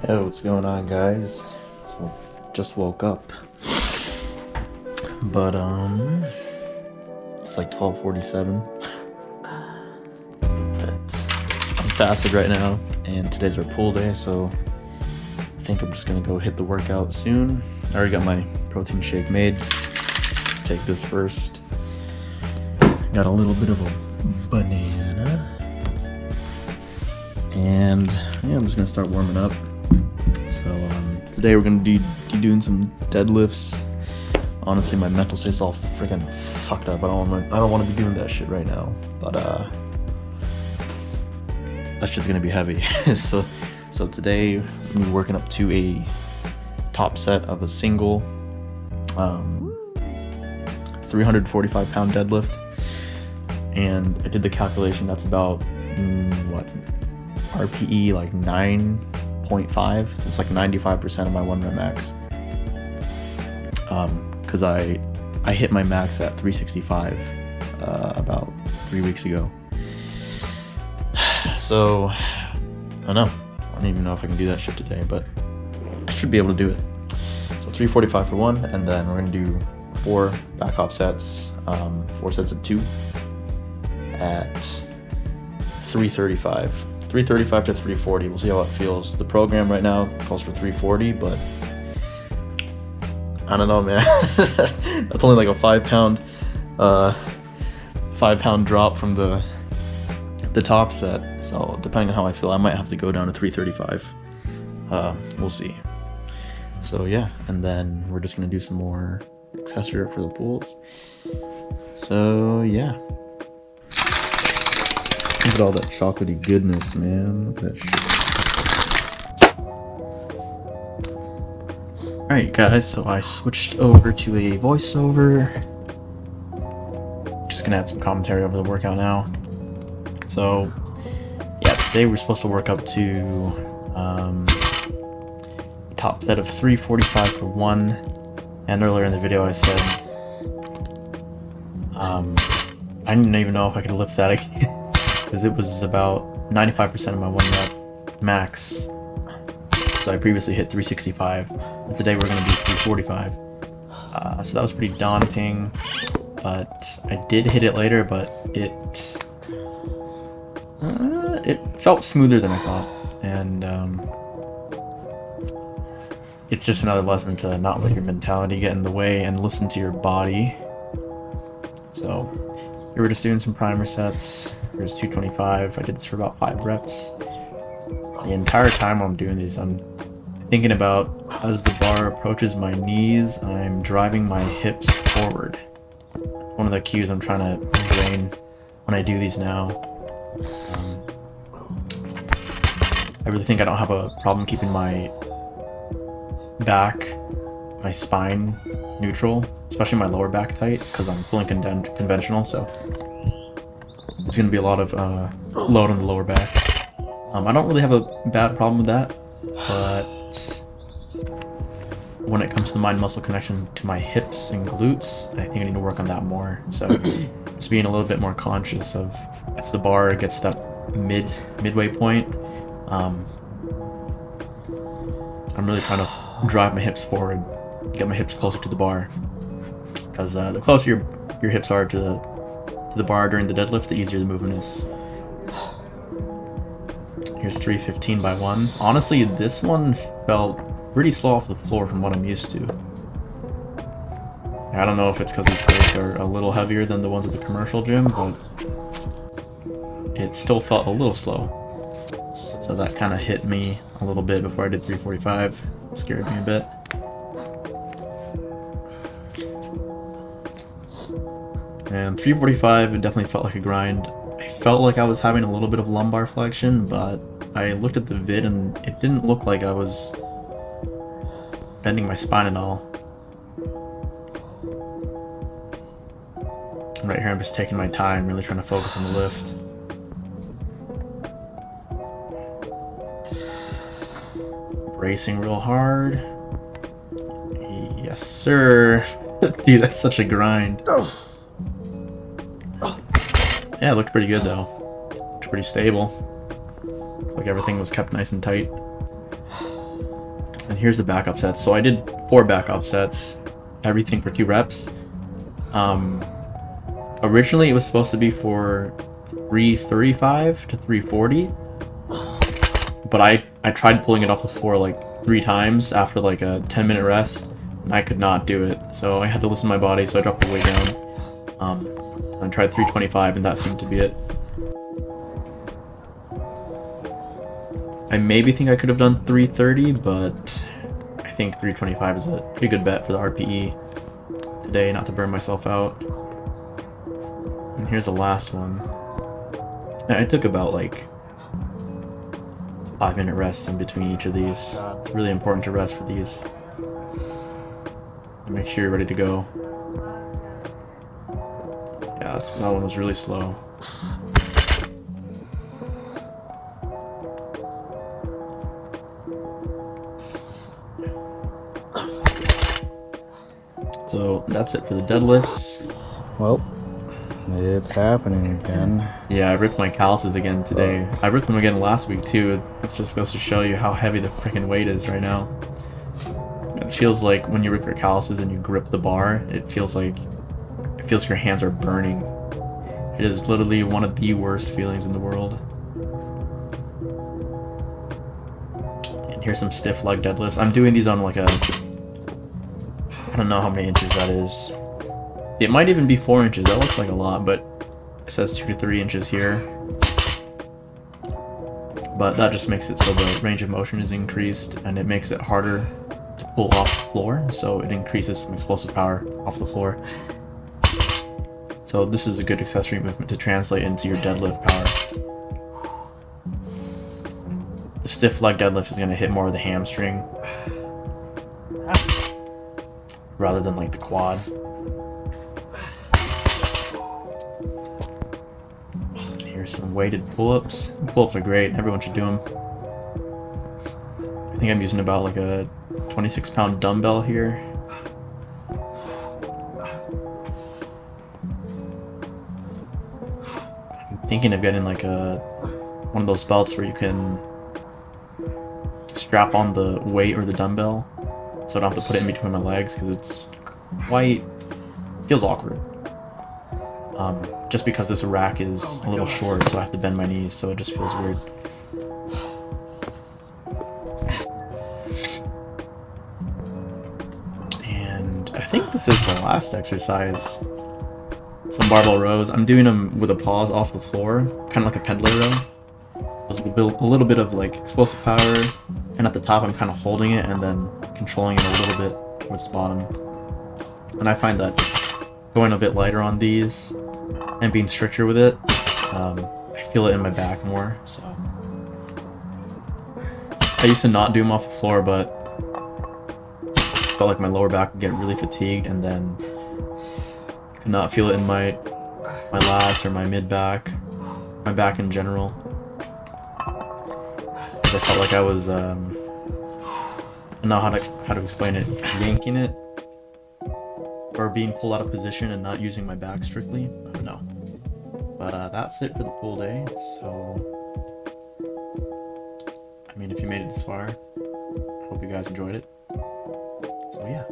Yo, what's going on, guys? So, just woke up, but it's like 12:47. I'm fasted right now, and today's our pool day, so I think I'm just gonna go hit the workout soon. I already got my protein shake made. Take this first. Got a little bit of a banana, and yeah, I'm just gonna start warming up. So today we're gonna be doing some deadlifts. Honestly, my mental state's all freaking fucked up. I don't want to be doing that shit right now. But that's just gonna be heavy. so today we're be working up to a top set of a single 345 pound deadlift, and I did the calculation. That's about what RPE, like 9.5. It's like 95% of my 1 rep max. Because I hit my max at 365 about 3 weeks ago. So I don't know. I don't even know if I can do that shit today, but I should be able to do it. So 345 for 1, and then we're gonna do 4 back off sets, 4 sets of 2 at 335. 335 to 340. We'll see how it feels. The program right now calls for 340, but I don't know, man. That's only like a 5 pound drop from the top set. So depending on how I feel, I might have to go down to 335. We'll see. So yeah, and then we're just gonna do some more accessory work for the pools. So yeah. Look at all that chocolatey goodness, man. Look at that shit. Alright guys, so I switched over to a voiceover. Just gonna add some commentary over the workout now. So yeah, today we're supposed to work up to top set of 345 for 1. And earlier in the video I said I didn't even know if I could lift that again. Because it was about 95% of my 1 rep max. So I previously hit 365. But today we're going to do 345. So that was pretty daunting. But I did hit it later, but it felt smoother than I thought. And it's just another lesson to not let your mentality get in the way and listen to your body. So we were just doing some primer sets. Here's 225. I did this for about 5 reps. The entire time while I'm doing these, I'm thinking about, as the bar approaches my knees, I'm driving my hips forward. One of the cues I'm trying to ingrain when I do these now. I really think I don't have a problem keeping my back, my spine neutral, especially my lower back tight, because I'm pulling conventional, so it's going to be a lot of load on the lower back. I don't really have a bad problem with that, but when it comes to the mind-muscle connection to my hips and glutes, I think I need to work on that more. So just being a little bit more conscious of, as the bar gets to that midway point, I'm really trying to drive my hips forward, get my hips closer to the bar, because the closer your hips are to the bar during the deadlift, the easier the movement is. Here's 315 by 1. Honestly, this one felt pretty slow off the floor from what I'm used to. I don't know if it's because these weights are a little heavier than the ones at the commercial gym, but it still felt a little slow. So that kind of hit me a little bit before I did 345. It scared me a bit. And 345, it definitely felt like a grind. I felt like I was having a little bit of lumbar flexion, but I looked at the vid and it didn't look like I was bending my spine at all. Right here I'm just taking my time, really trying to focus on the lift. Bracing real hard. Yes, sir. Dude, that's such a grind. Yeah, it looked pretty good though. Looked pretty stable. Like everything was kept nice and tight. sets, and here's the backup sets. So I did 4 backup sets, everything for 2 reps. Originally it was supposed to be for 335 to 340, but I tried pulling it off the floor like 3 times after like a 10-minute rest, and I could not do it. So I had to listen to my body, so I dropped the weight down. I tried 325, and that seemed to be it. I maybe think I could have done 330, but I think 325 is a pretty good bet for the RPE today, not to burn myself out. And here's the last one. I took about like 5-minute rests in between each of these. It's really important to rest for these. And make sure you're ready to go. Yeah, that one was really slow. So that's it for the deadlifts. Well, it's happening again. Yeah, I ripped my calluses again today. I ripped them again last week too. It just goes to show you how heavy the freaking weight is right now. It feels like when you rip your calluses and you grip the bar, it feels like your hands are burning. It is literally one of the worst feelings in the world. And here's some stiff leg deadlifts. I'm doing these on like a, I don't know how many inches that is. It might even be 4 inches. That looks like a lot, but it says 2 to 3 inches here. But that just makes it so the range of motion is increased, and it makes it harder to pull off the floor, so it increases some explosive power off the floor. So this is a good accessory movement to translate into your deadlift power. The stiff leg deadlift is going to hit more of the hamstring rather than like the quad. Here's some weighted pull-ups. Pull-ups are great. Everyone should do them. I think I'm using about like a 26-pound dumbbell here. I'm thinking of getting like one of those belts where you can strap on the weight or the dumbbell, so I don't have to put it in between my legs, because it's feels awkward. Just because this rack is a little short, so I have to bend my knees, so it just feels weird. And I think this is the last exercise. Some barbell rows. I'm doing them with a pause off the floor, kind of like a pendulum row. There's a little bit of like explosive power, and at the top I'm kind of holding it and then controlling it a little bit towards the bottom. And I find that going a bit lighter on these and being stricter with it, I feel it in my back more. So I used to not do them off the floor, but felt like my lower back would get really fatigued, and then I could not feel it in my lats or my mid back, my back in general. I felt like I was, I don't know how to explain it, yanking it, or being pulled out of position and not using my back strictly. I don't know. But that's it for the pull day. So, I mean, if you made it this far, I hope you guys enjoyed it. So yeah.